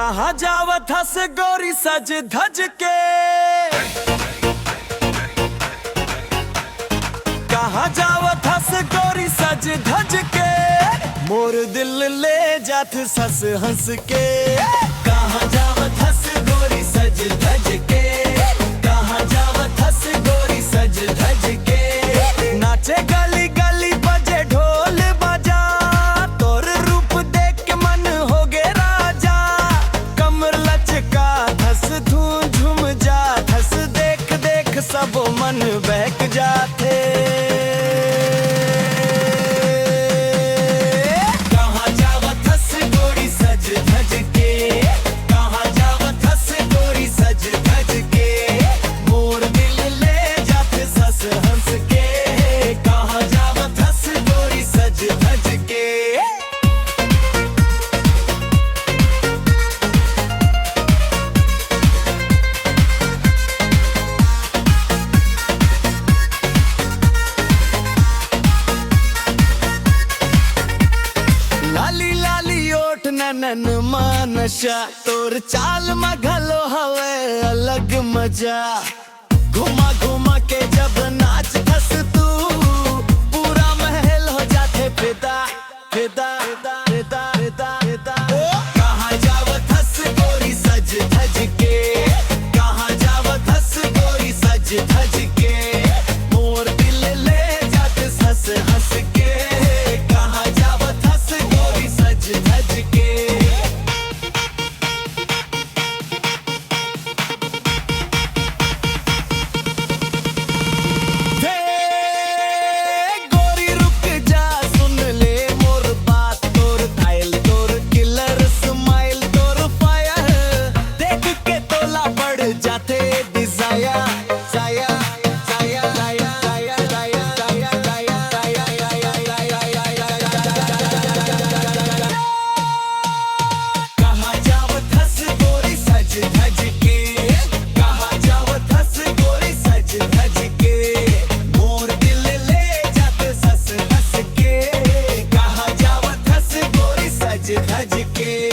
कहाँ जावत हस गोरी सज धज के, कहाँ जावत हस गोरी सज धज के, मोर दिल ले जात सस हंस के। कहाँ जावत हस गोरी सज धज के, कहाँ जावत हस गोरी सज धज के, नाचे गली गली बजे ढोल बजा, तोर रूप देख के मन हो गे राजा, कमर लचका धस धूम झूम जा धस, देख देख सब मन बहक जाते। कहाँ जावत हस गोरी सज धज के, कहाँ जावत हस गोरी सज धज के, मोर दिल ले जात सस हंस के। कहाँ जावत हस गोरी सज धज के। लाली लाली ओठ ननन मानशा, तोर चाल मघलो हवे अलग मजा, घुमा घुमा के जब नाच धस तू, पूरा महल हो जाते फिदा फिदा फिदा फिदा फिदा। कहाँ जावत हस गोरी सज धज के, कहाँ जावत हस गोरी सज धज के, मोर दिल ले जात सस हंस के। कहाँ जावत हस गोरी सज धज के। हे गोरी रुक जा सुन ले मोर बात, तोर थाइल तोर किलर स्माइल तोर फायर, देख के तोला बढ़ जाते डिजायर, जाया जाया जाया जाया जाया जाया जाया जाया। कहाँ जावत हस गोरी सज धज के, कहाँ जावत हस गोरी सज धज के, मोर दिल ले जात सस हंस के। कहाँ जावत हस गोरी सज धज के।